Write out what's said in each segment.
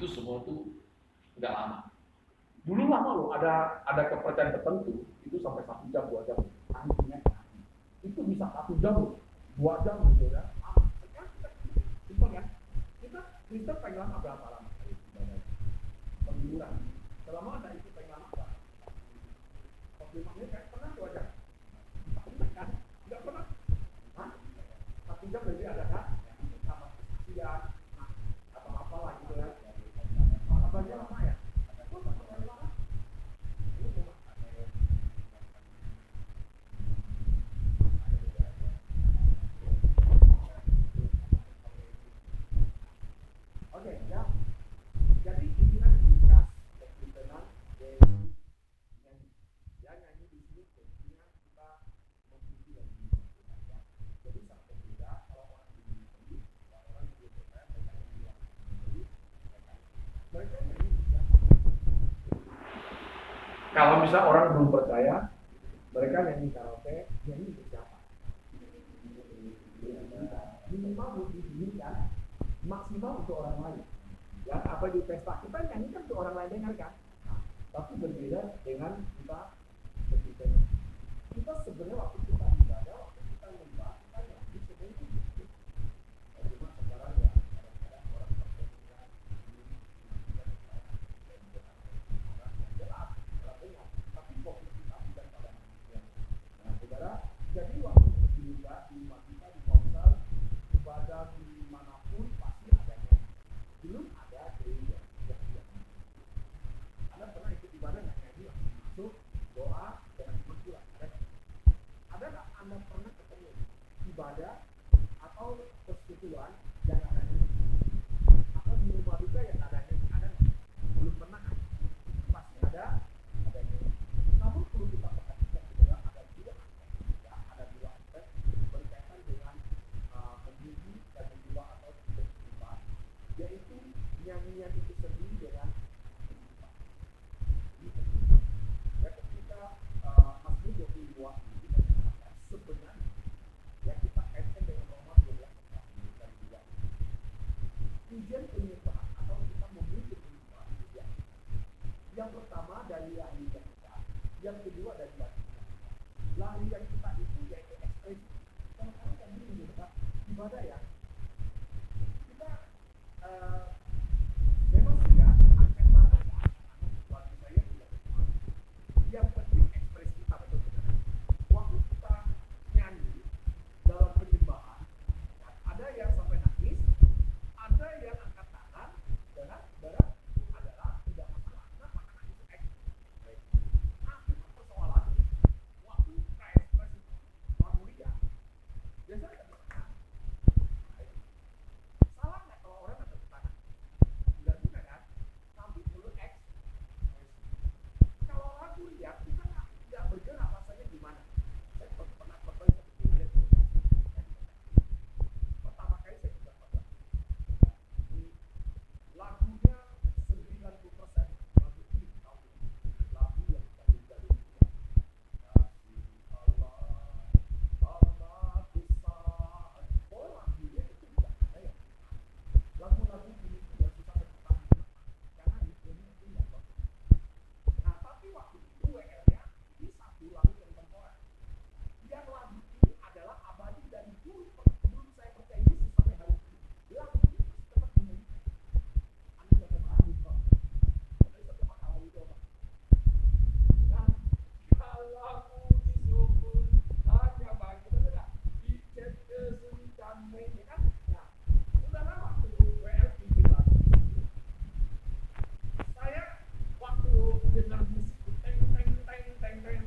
itu semua tuh nggak lama. Dulu lama loh, ada kepercayaan tertentu itu sampai 1 jam 2 jam anjingnya itu bisa 1 jam loh, 2 jam gitu ya. Sekarang kita simpel ya, kita Kristen paling lama berapa lama penghiburan selama ada itu paling lama berapa? 45 menit kan pernah 2 jam kan nggak pernah. 1 jam lebih ada kan sama kesaksian atau apalah gitu ya. Apa aja lama ya. Oke, ya. Jadi inilah tugas kekristenan nyanyi. Ya nyanyi di sini tentunya kita memuji dan memuji ya. Jadi sangat berbeda kalau orang di orang yang belum percaya mereka nyanyi lagu. Mereka nyanyi siapa? Kalau misal orang belum percaya, mereka nyanyi karaoke, nyanyi untuk siapa? Minimal diizinkan, maksimal untuk orang lain. Ya, apa di pesta kita nyanyi kan untuk orang lain dengar kan? Nah, tapi berbeda dengan kita berbeda. Kita sebenarnya waktu kita ibadah, waktu kita menyembah, kita nyanyi sebenarnya itu. Cuma sekarang ya kadang-kadang orang terpengaruh tapi fokus kita bukan pada manusia. Nah, saudara, jadi waktu juga di rumah kita di komsel ibadah dimanapun pasti ada nyanyi. Belum ada gereja yang tidak nyanyi. Anda pernah ikut ibadah nggak nyanyi langsung masuk doa dengan pulang? Ada nggak Anda pernah ketemu ibadah atau persekutuan yang ada nyanyi? Atau di rumah juga yang ada nyanyi? Ada nggak? Belum pernah kan? Pasti ada nyanyi. Namun perlu kita perhatikan juga ada dua aspek berkaitan dengan memuji dan menyembah atau menyembah, yaitu nyanyian itu sendiri dengan kehidupan. Ya, ketika Mazmur 22 ini menyatakan sebenarnya ya kita kaitkan dengan Roma 12 dan 2. Pujian penyembahan atau kita memuji penyembahan itu yang pertama dari lahiriah kita, yang kedua dari batin kita. Lahiriah kita itu yaitu ekspresi. Kadang-kadang yang ini menyebabkan ibadah ya. Kita memang sudah angkat tangan ke atas, bagi saya tidak betul. Yang penting ekspresi kita betul-betul. Waktu kita nyanyi dalam penyembahan, ada yang sampai nangis, ada yang angkat tangan, dan saudara adalah tidak masalah. Kenapa? Karena itu ekspresi. Cuma persoalan waktu kita ekspresi mulia, biasanya kita bertangan. Salah nggak kalau orang nggak bertangan? Enggak juga kan? Tapi perlu ekspresi. Kalau lagu lihat kita nggak bergerak rasanya gimana? Saya pernah seperti ini. Pertama kali saya juga pernah. Lagunya 90% lagu ini lagu yang dari kasih Allah besar. Oh, lagunya itu tidak ada ya. Lagu-lagu ini yang susah bertahan karena ritmenya itu tidak bagus. Nah, tapi waktu itu WL-nya ini satu lagu kontemporer. Yang lagu ini adalah abadi dari dulu saya percaya Yesus sampai hari ini. Lagu ini tetap dinyanyikan. Anda tidak pernah lupa. Anda tidak pernah kalah itu apa? Nah, kalau disebut hanya bagi mereka dicat kesulitan mereka kan? Nah, saudara waktu WL bikin lagu ini, saya waktu dengar musik teng teng teng teng teng,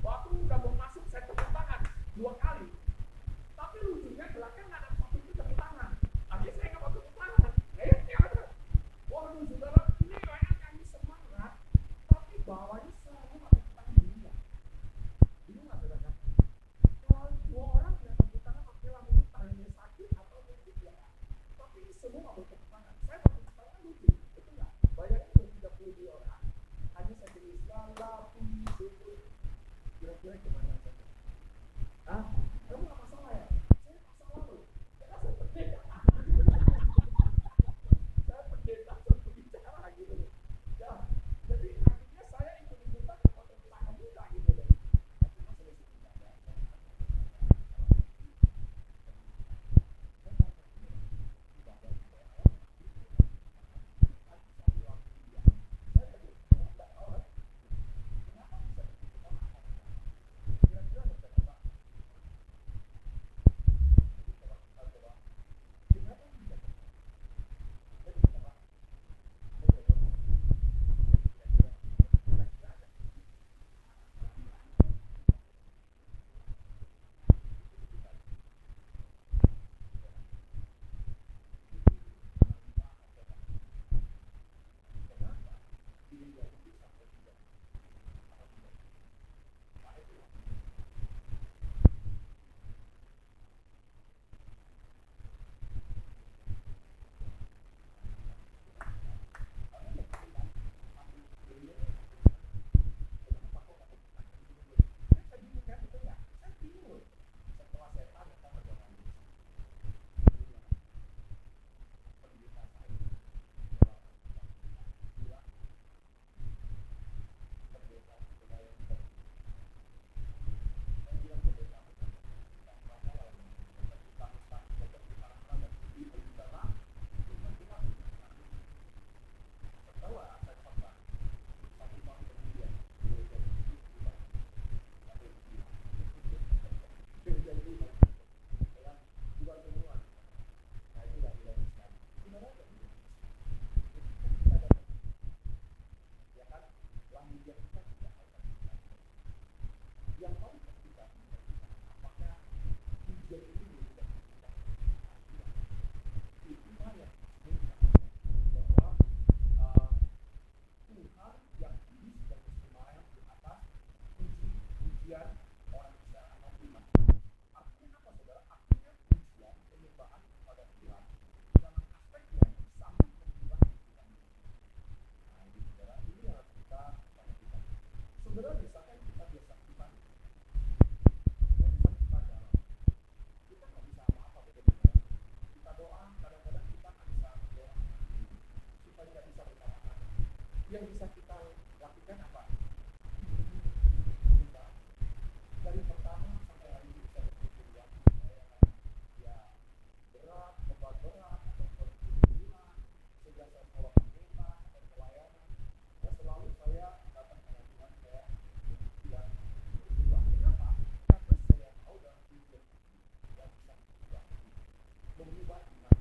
waktu udah mau masuk saya tepuk tangan 2 kali. Tapi lucunya belakang nggak ada waktu itu tepuk tangan. Akhirnya saya nggak mau tepuk tangan. Ya ada. Waduh saudara, ini kayak nyanyi semangat, tapi bawahnya selalu nggak tepuk tangan dia. Ini nggak saudara? Kalau 2 orang nggak tepuk tangan, oke lah mungkin tangannya sakit atau mungkin ya. Tapi semua nggak bertepuk tangan. Saya bertepuk tangan lucu, betul nggak? Bayangin 32 orang, hanya saya tuliskan lagu syukur. Kira-kira gimana saja? Ah, kamu nggak masalah ya? Saya masalah loh. Karena saya pendeta. Saya pendeta 1 yang paling kita apakah tujuan itu tidak itulah yang bahwa Tuhan yang ini sudah bersemayam di atas pujian orang Israel iman. Artinya apa saudara? Artinya pujian penyembahan kepada Tuhan dalam aspek yang sama menyembah Tuhan. Nah ini saudara, ini yang harus kita perhatikan. Saudara misalkan kita biasa Tuhan, dan misalkan kita dalam, kita nggak bisa apa-apa betul-betul. Kita doa, kadang-kadang kita nggak bisa berdoa supaya nggak bisa berkata-kata. Yang bisa kita lakukan apa? Kita dari pertama sampai hari ini saya berkuliah, saya berat, beban berat, atau berkuliah, sejak saya sekolah pendeta atau pelayanan, ya selalu saya datang ke Tuhan, saya berkuliah. Kenapa? Karena saya tahu dalam tujuan yang bisa kita mengubah iman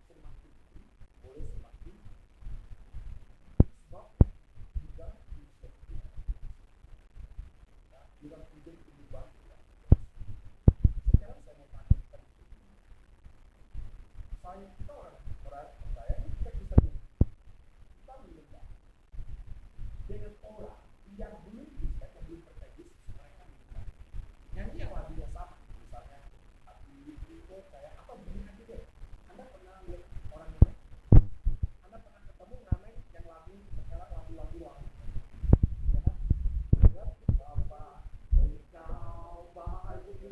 semakin tinggi, boleh semakin sebab bukan tujuan bukan tujuan kehidupan. Sekarang saya mau tanya kita orang percaya kita bisa kita menyembah dengan orang yang belum bisa yang belum percaya Yesus, mereka menyembah nyanyi yang lagunya sama, misalnya hati itu kayak apa bunyi hati deh. Anda pernah lihat orang nyanyi? Anda pernah ketemu nyanyi yang lagu sekarang lagu-lagu lama? Ya kan? Bapak engkau bahagia itu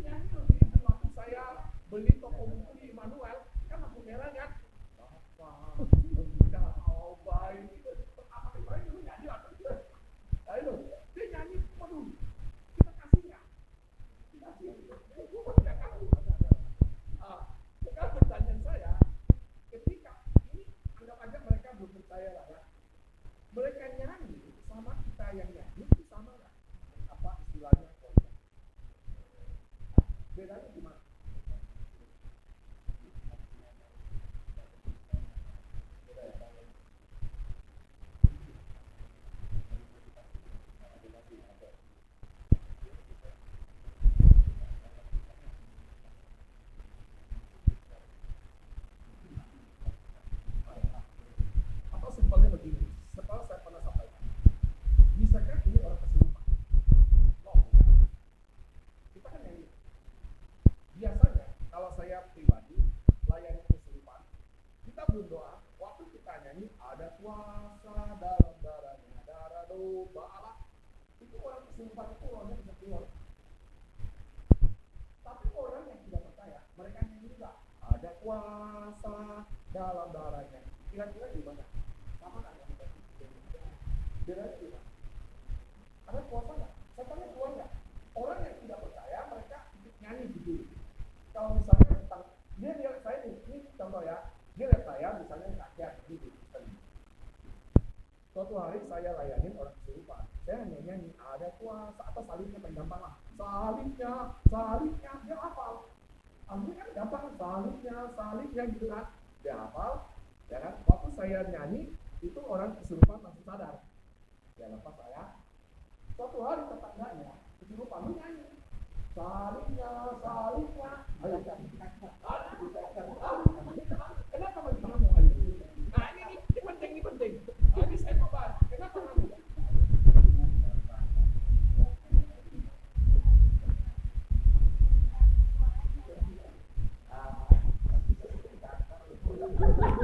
nyanyi loh. Waktu saya beli toko buku di Immanuel kan lampu merah kan? Bapak engkau baik itu apa baik itu nyanyi atau tidak? Ayo dia nyanyi, waduh kita kasih ya. Sekarang pertanyaan saya, ketika ini anggap aja mereka belum percaya lah ya, mereka nyanyi sama kita yang nyanyi itu sama nggak? Apa istilahnya? Bedanya gimana? Atau simpelnya begini, setelah saya pernah sampaikan, misalkan ini orang kesurupan, kita kan nyanyi. Biasanya kalau saya pribadi layani kesurupan, kita belum doa. Waktu kita nyanyi ada kuasa dalam darahnya, darah domba Allah. Itu orang kesurupan itu rohnya bisa keluar. Tapi orang yang tidak percaya, mereka nyanyi juga ada kuasa dalam darahnya. Kira-kira gimana? Sama nggak yang tadi? Bedanya gimana? Ada kuasa nggak? Setannya keluar nggak? Orang yang tidak percaya, mereka ikut nyanyi gitu. Kalau misalnya tentang dia lihat saya ini contoh ya, dia lihat saya misalnya kakek gitu. Suatu hari saya layanin orang kesurupan, saya hanya nyanyi ada kuasa atau salibnya paling gampang lah. Salibnya dia hafal. Artinya kan gampang salibnya gitu kan, dia hafal. Ya kan? Waktu saya nyanyi itu orang kesurupan langsung sadar. Ya lepas saya. Suatu hari tetangganya kesurupan lu nyanyi. Salibnya. Ayo kan. Kenapa bagi kamu ayo? Nah ini penting. Ini saya coba. Kenapa kamu?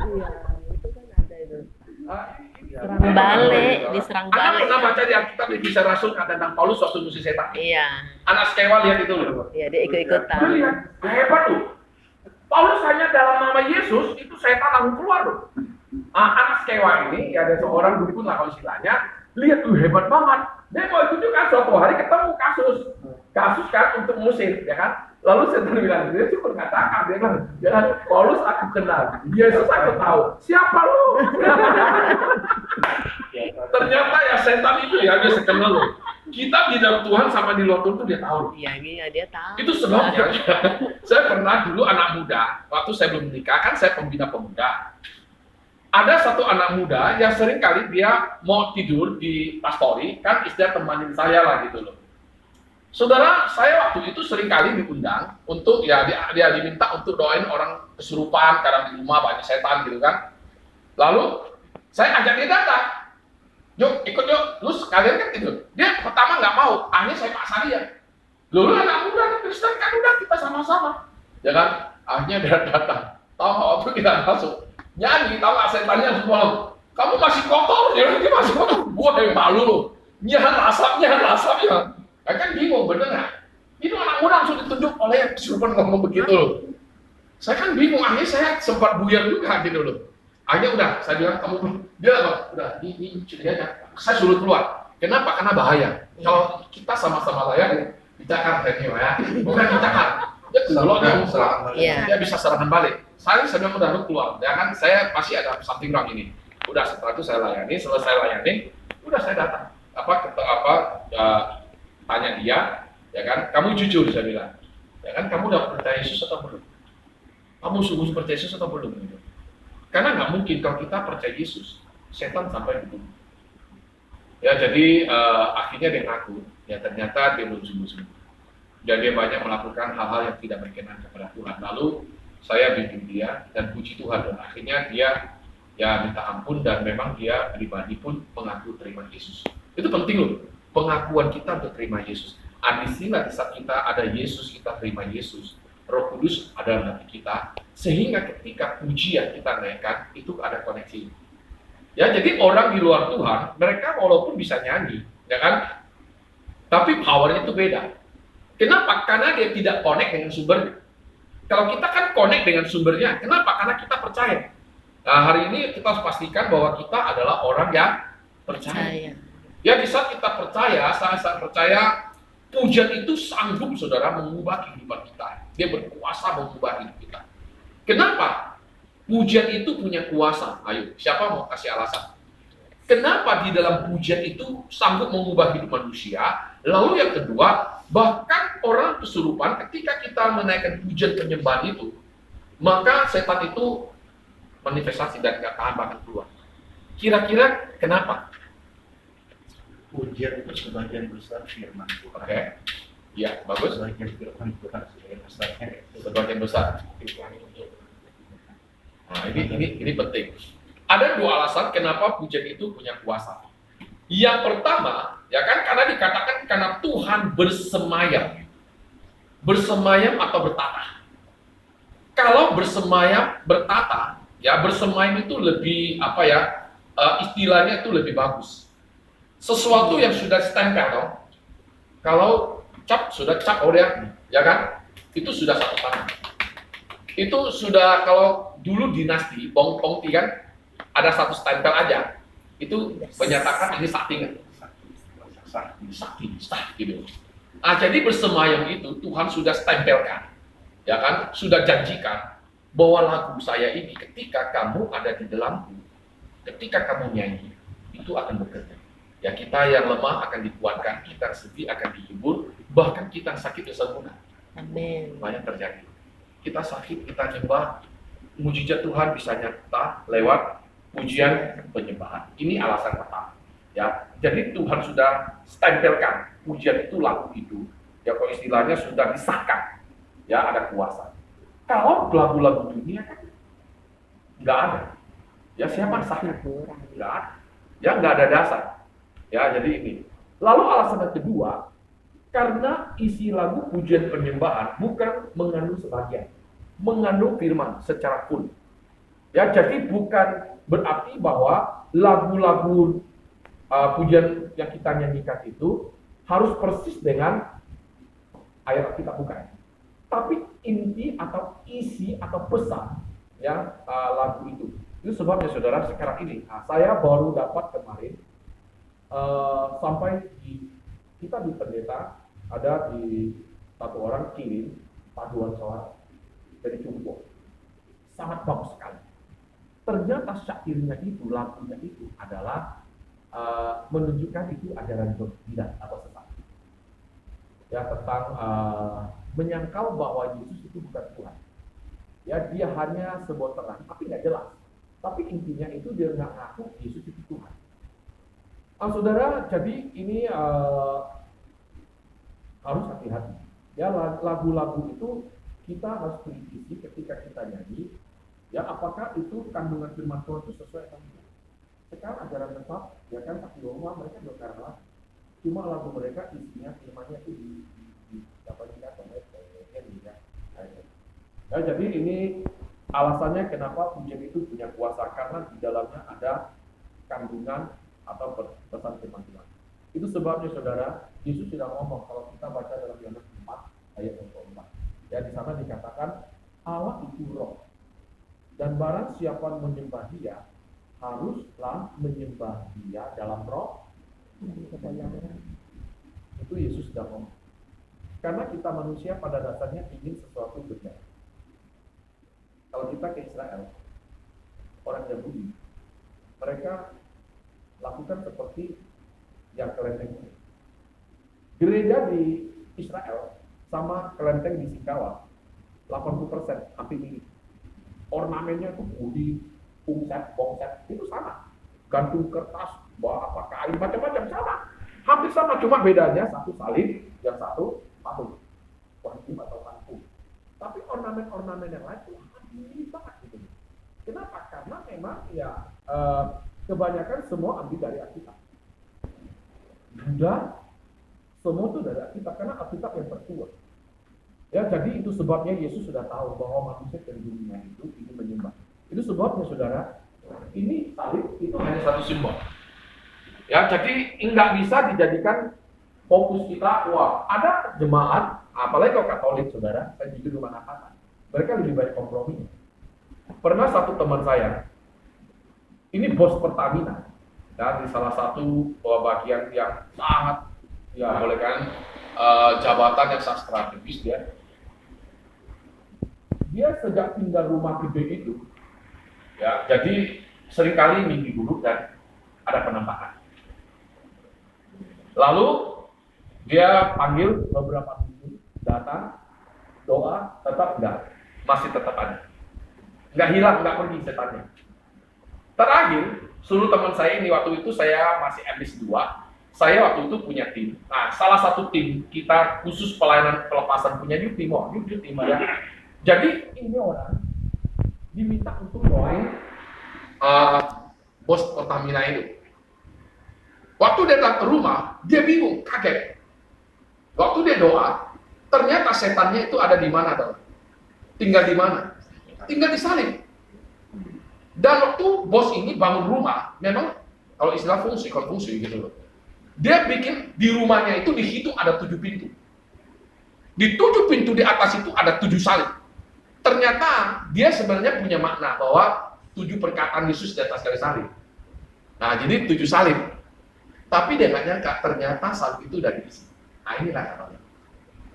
Iya, itu kan ada itu. Serang balik, diserang Anda balik. pernah baca di Alkitab di Kisah Rasul tentang Paulus waktu musuh setan? Iya, Anak Skewa lihat itu loh. iya dia ikut-ikutan. Udah lihat, hebat loh. Paulus hanya dalam nama Yesus itu setan langsung keluar loh. Anak Skewa ini ya ada seorang dukun lah kalau istilahnya. Lihat tuh hebat banget. Dia mau itu kan suatu hari ketemu kasus kan untuk musir, ya kan? Lalu setan bilang, dia cuma katakan, dia bilang, jangan Paulus aku kenal, Yesus aku tahu. Siapa lu? Ternyata ya setan itu ya dia kenal loh. Kita di dalam Tuhan sama di luar Tuhan itu dia tahu. Iya, dia tahu. Itu sebabnya saya pernah dulu anak muda, waktu saya belum menikah kan saya pembina pemuda. Ada satu anak muda yang sering kali dia mau tidur di pastori, kan istilah temanin saya lah gitu loh. Saudara, saya waktu itu seringkali diundang untuk dia diminta untuk doain orang kesurupan karena di rumah banyak setan gitu kan. Lalu saya ajak dia datang, yuk ikut yuk, lu sekalian kan itu. Dia pertama nggak mau, akhirnya saya paksa dia. Lu anak muda, anak Kristen kan udah kita sama-sama, ya kan? Akhirnya dia datang. Tahu nggak waktu kita masuk nyanyi, tahu nggak setannya semua, kamu masih kotor, ya dia masih kotor. Gua yang malu lu, nyahan asapnya. Kan bingung, bener nggak? Itu anak muda langsung ditunjuk oleh kesurupan ngomong begitu loh. Saya kan bingung, akhirnya saya sempat buyar juga gitu loh. Akhirnya udah, saya bilang kamu dia apa? Udah, ini ceritanya. Saya suruh keluar. Kenapa? Karena bahaya. Kalau kita sama-sama layani, dicakar ya, bukan dicakar. Dia keluar dia bisa serangan balik. Saya bilang udah lu keluar. Ya kan, saya masih ada something wrong ini. Udah setelah itu saya layani, selesai layani, udah saya datang. Tanya dia, ya kan, kamu jujur, saya bilang, ya kan, kamu udah percaya Yesus atau belum? Kamu sungguh percaya Yesus atau belum? Gitu. Karena nggak mungkin kalau kita percaya Yesus, setan sampai dibunuh. Ya, jadi akhirnya dia ngaku, ya ternyata dia belum sungguh-sungguh. Dan dia banyak melakukan hal-hal yang tidak berkenan kepada Tuhan. Lalu saya bimbing dia dan puji Tuhan, dan akhirnya dia ya minta ampun dan memang dia pribadi pun mengaku terima Yesus. Itu penting loh. Pengakuan kita untuk terima Yesus. Disinilah saat kita ada Yesus, kita terima Yesus. Roh Kudus ada dalam hati kita. Sehingga ketika pujian kita naikkan, itu ada koneksi. Ya, jadi orang di luar Tuhan, mereka walaupun bisa nyanyi, ya kan? Tapi powernya itu beda. Kenapa? Karena dia tidak connect dengan sumbernya. Kalau kita kan connect dengan sumbernya, kenapa? Karena kita percaya. Nah, hari ini kita harus pastikan bahwa kita adalah orang yang percaya. Ya, di saat kita percaya, saya percaya pujian itu sanggup, saudara, mengubah kehidupan kita. Dia berkuasa mengubah hidup kita. Kenapa? Pujian itu punya kuasa. Ayo, siapa mau kasih alasan? Kenapa di dalam pujian itu sanggup mengubah hidup manusia? Lalu yang kedua, bahkan orang kesurupan ketika kita menaikkan pujian penyembahan itu, maka setan itu manifestasi dan gak tahan bahkan keluar. Kira-kira kenapa? Pujian itu sebagian besar firman Tuhan. Oke. Ya, bagus. Sebagian firman Tuhan, sebagian besarnya itu Sebagian besar. firman itu. Nah, ini penting. Ada dua alasan kenapa pujian itu punya kuasa. Yang pertama, ya kan, karena dikatakan karena Tuhan bersemayam. Bersemayam atau bertata. Kalau bersemayam, bertata, ya bersemayam itu lebih istilahnya itu lebih bagus. Sesuatu yang sudah stempel, no? Kalau sudah cap dia, ya kan? Itu sudah satu tangan. Itu sudah, kalau dulu dinasti Bongtongti kan ada satu stempel aja. Itu menyatakan ini sakti kan? Sakti gitu. Nah, jadi bersemayam itu Tuhan sudah stempelkan, ya kan? Sudah janjikan bahwa lagu saya ini ketika kamu ada di dalamku, ketika kamu nyanyi, itu akan bekerja. Ya, kita yang lemah akan dikuatkan, kita sedih akan dihibur, bahkan kita sakit disembuhkan. Amin. Banyak terjadi. Kita sakit, kita nyembah, mujizat Tuhan bisa nyata lewat pujian penyembahan. Ini alasan pertama. Ya, jadi Tuhan sudah stempelkan pujian itu, lagu itu. Ya, kalau istilahnya sudah disahkan. Ya, ada kuasa. Kalau lagu-lagu dunia kan nggak ada. Ya, siapa sahnya? Nggak ada. Ya, nggak ada dasar. Ya, jadi ini. Lalu alasan kedua, karena isi lagu pujian penyembahan bukan mengandung sebagian, mengandung firman secara full. Ya, jadi bukan berarti bahwa lagu-lagu pujian yang kita nyanyikan itu harus persis dengan ayat kita, bukan. Tapi inti atau isi atau pesan ya lagu itu. Itu sebabnya saudara sekarang ini, saya baru dapat kemarin sampai kita di pendeta ada di satu orang kirim paduan suara dari Cungpo, sangat bagus sekali. Ternyata syairnya itu, lagunya itu adalah menunjukkan itu ajaran bidat atau sesat. Ya, tentang menyangkal bahwa Yesus itu bukan Tuhan. Ya, dia hanya sebuah terang, tapi nggak jelas. Tapi intinya itu dia nggak ngaku Yesus itu Tuhan. Saudara, jadi ini harus hati-hati. Ya, lagu-lagu itu kita harus teliti ketika kita nyanyi. Ya, apakah itu kandungan firman Tuhan itu sesuai atau tidak? Sekarang ajaran tetap, ya kan, Sakti Roma mereka berkarya lagu. Cuma lagu mereka isinya firmannya itu di apa ya. Ya, jadi ini alasannya kenapa pujian itu punya kuasa, karena di dalamnya ada kandungan atau pesan firman Tuhan. Itu sebabnya saudara, Yesus sudah ngomong kalau kita baca dalam Yohanes 4 ayat 24. Ya, di sana dikatakan Allah itu roh. Dan barang siapa menyembah Dia, haruslah menyembah Dia dalam roh. Itu Yesus sudah ngomong. Karena kita manusia pada dasarnya ingin sesuatu benar. Kalau kita ke Israel, orang Yahudi, mereka lakukan seperti yang kelenteng ini. Gereja di Israel sama kelenteng di Singkawa 80% hampir mirip. Ornamennya itu budi, pungset, bongset, itu sama. Gantung kertas, bawa apa kain, macam-macam sama. Hampir sama, cuma bedanya satu salib, yang satu patung, wajib atau patung. Tapi ornamen-ornamen yang lain itu mirip banget gitu. Kenapa? Karena memang ya kebanyakan semua ambil dari Alkitab. Buddha, semua itu dari Alkitab, karena Alkitab yang tertua. Ya, jadi itu sebabnya Yesus sudah tahu bahwa manusia cenderungnya itu ingin menyembah. Itu sebabnya saudara, ini salib itu hanya satu simbol. Ya, jadi nggak bisa dijadikan fokus kita. Wah, ada jemaat, apalagi kalau Katolik saudara, saya jujur mengatakan, mereka lebih banyak kompromi. Pernah satu teman saya, ini bos Pertamina, dan di salah satu bagian yang sangat, ya boleh kan, jabatan yang sangat strategis dia sejak tinggal rumah gede itu, ya jadi seringkali mimpi buruk dan ada penampakan. Lalu dia panggil beberapa minggu, datang, doa, tetap enggak, masih tetap ada. Enggak hilang, enggak pergi setannya. Terakhir, suruh teman saya ini, waktu itu saya masih MS2, saya waktu itu punya tim. Nah, salah satu tim kita khusus pelayanan pelepasan punya New Timo ya. Jadi ini orang diminta untuk doain bos Pertamina itu. Waktu dia datang ke rumah, dia bingung, kaget. Waktu dia doa, ternyata setannya itu ada di mana, tahu? Tinggal di mana? Tinggal di salib. Dan waktu bos ini bangun rumah, memang kalau istilah fungsi gitu loh. Dia bikin di rumahnya itu dihitung ada 7 pintu. Di 7 pintu di atas itu ada 7 salib. Ternyata dia sebenarnya punya makna bahwa 7 perkataan Yesus di atas kayu salib. Nah, jadi 7 salib. Tapi dia nggak nyangka ternyata salib itu udah diisi. Nah, inilah katanya.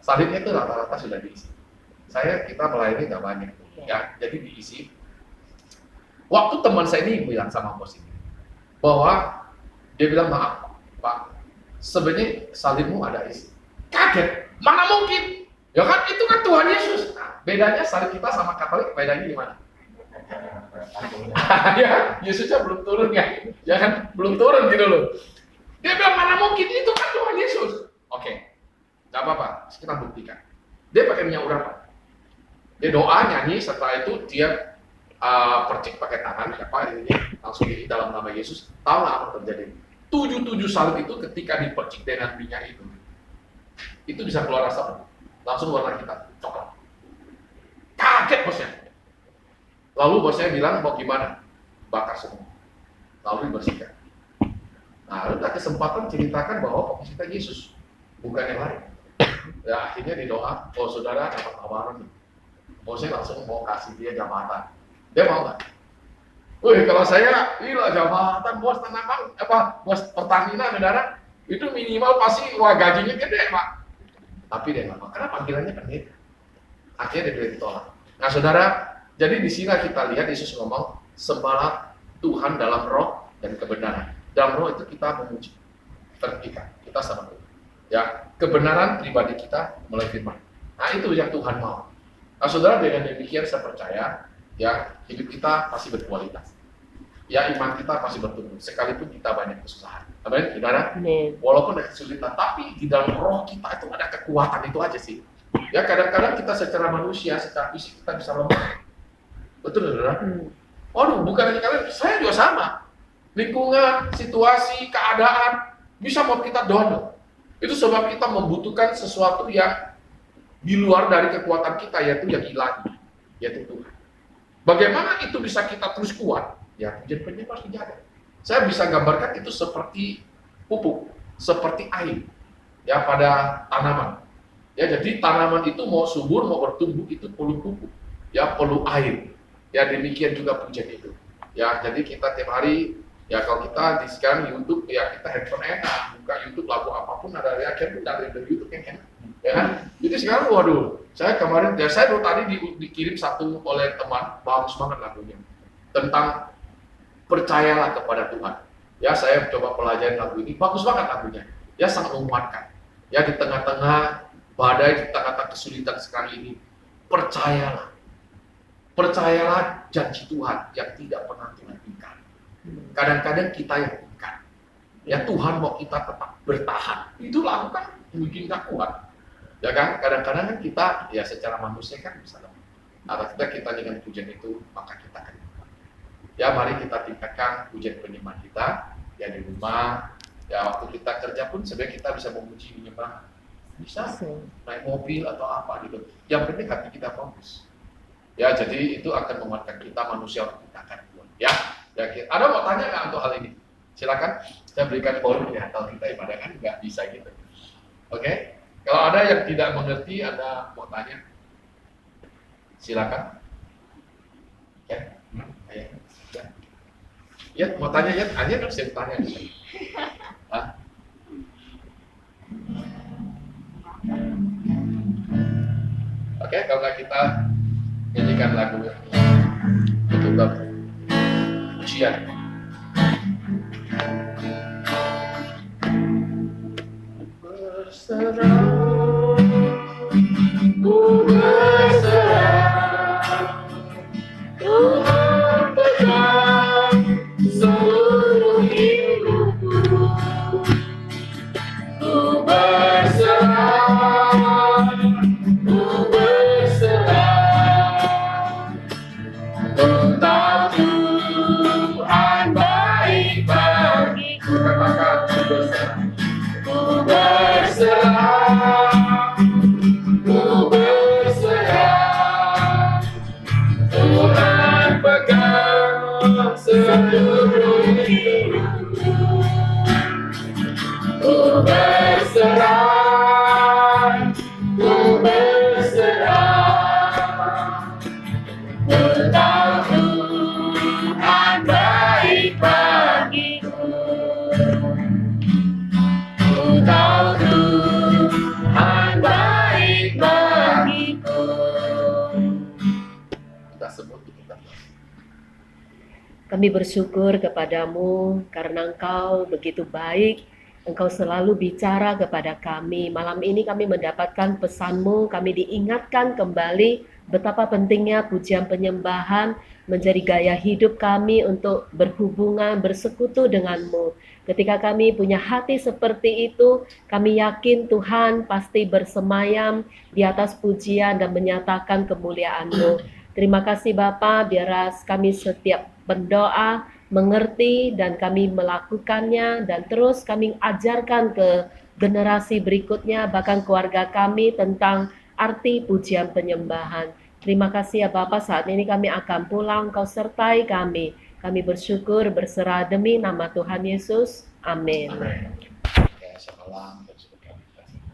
Salibnya itu rata-rata sudah diisi. Kita melayani nggak banyak, ya, jadi diisi. Waktu teman saya ini bilang sama bos ini, bahwa dia bilang, maaf Pak, sebenarnya salibmu ada isi. Kaget, mana mungkin? Ya kan itu kan Tuhan Yesus. Nah, bedanya salib kita sama Katolik, bedanya di mana? Ya, Yesusnya belum turun ya kan, belum turun gitu loh. Dia bilang mana mungkin, itu kan Tuhan Yesus. Oke, nggak apa-apa, kita buktikan. Dia pakai minyak urapan. Dia doa, nyanyi, setelah itu dia percik pakai tangan, ini langsung di dalam nama Yesus. Tahu nggak apa terjadi? 7 salib itu ketika dipercik dengan minyak itu bisa keluar asap, langsung warna hitam, coklat. Kaget bosnya. Lalu bosnya bilang, mau gimana? Bakar semua. Lalu dibersihkan. Nah, lalu ada kesempatan ceritakan bahwa fokus kita Yesus, bukan yang lain. Ya, akhirnya didoa, oh saudara dapat tawaran nih. Bosnya langsung mau kasih dia jabatan. Dia mau nggak? Wih, kalau saya, gila jabatan bos Tanambang, bos Pertamina, saudara, itu minimal pasti gajinya gede, Pak. Tapi dia nggak mau, karena panggilannya pendeta. Akhirnya dia ditolak. Nah, saudara, jadi di sini kita lihat Yesus ngomong, sembahlah Tuhan dalam roh dan kebenaran. Dalam roh itu kita memuji, terikat, kita sama Tuhan. Ya, kebenaran pribadi kita melalui firman. Nah, itu yang Tuhan mau. Nah, saudara, dengan demikian saya percaya, ya, hidup kita pasti berkualitas. Ya, iman kita pasti bertumbuh, sekalipun kita banyak kesusahan. Amin, saudara. Amin. Walaupun ada kesulitan, tapi di dalam roh kita itu ada kekuatan itu aja sih. Ya kadang-kadang kita secara manusia, secara fisik kita bisa lemah. Betul, saudara? Waduh, bukan hanya kalian, saya juga sama. Lingkungan, situasi, keadaan bisa membuat kita down. Itu sebab kita membutuhkan sesuatu yang di luar dari kekuatan kita, yaitu yang ilahi, yaitu Tuhan. Bagaimana itu bisa kita terus kuat? Ya, pujian penyembah harus dijaga. Saya bisa gambarkan itu seperti pupuk, seperti air, ya pada tanaman. Ya, jadi tanaman itu mau subur, mau bertumbuh itu perlu pupuk, ya perlu air. Ya demikian juga pujian itu. Ya, jadi kita tiap hari, ya kalau kita di sekarang YouTube, ya kita handphone enak, buka YouTube lagu apapun ada reaction dari YouTube yang enak. Ya kan? Jadi sekarang waduh, saya kemarin, ya saya baru tadi dikirim satu oleh teman, bagus banget lagunya, tentang percayalah kepada Tuhan. Ya saya coba pelajari lagu ini, bagus banget lagunya. Ya sangat menguatkan. Ya di tengah-tengah badai, di tengah-tengah kesulitan sekarang ini, percayalah. Percayalah janji Tuhan yang tidak pernah Tuhan ingkar. Kadang-kadang kita yang ingkar. Ya Tuhan mau kita tetap bertahan. Itu lakukan bikin kita kuat. Ya kan, kadang-kadang kan kita ya secara manusia kan bisa lemah. Nah, kita dengan pujian itu maka kita akan kuat. Ya mari kita tingkatkan pujian penyembah kita ya di rumah. Ya waktu kita kerja pun sebenarnya kita bisa memuji menyembah. Bisa naik mobil atau apa gitu. Yang penting hati kita fokus. Ya jadi itu akan menguatkan kita manusia untuk kita akan kuat. Ya, ada mau tanya nggak untuk hal ini? Silakan. Saya berikan poin ya kalau kita ibadah kan nggak bisa gitu. Oke. Kalau ada yang tidak mengerti, ada mau tanya, silakan. Ya, ya, mau tanya ya, hanya harus tanya. Hah? Oke, kalau nggak kita nyanyikan lagu untuk ujian. Berserah, ku berserah, Tuhan pegang seluruh hidupku. Ku berserah, ku berserah, ku tahu Tuhan baik bagiku. Katakan ku berserah. Ku berserah, ku berserah, Tuhan pegang seluruh hidupku. Ku berserah, ku berserah, ku tahu Tuhan baik bagiku. Tahu Tuhan baik bagiku. Kita sebut kita. Kami bersyukur kepadamu karena Engkau begitu baik. Engkau selalu bicara kepada kami. Malam ini kami mendapatkan pesan-Mu. Kami diingatkan kembali betapa pentingnya pujian penyembahan menjadi gaya hidup kami untuk berhubungan, bersekutu dengan-Mu. Ketika kami punya hati seperti itu, kami yakin Tuhan pasti bersemayam di atas pujian dan menyatakan kemuliaan-Mu. Terima kasih Bapa, biar kami setiap berdoa, mengerti dan kami melakukannya, dan terus kami ajarkan ke generasi berikutnya, bahkan keluarga kami tentang arti pujian penyembahan. Terima kasih ya Bapa, saat ini kami akan pulang, Kau sertai kami. Kami bersyukur, berserah demi nama Tuhan Yesus. Amin. Amin. Ya, selamat.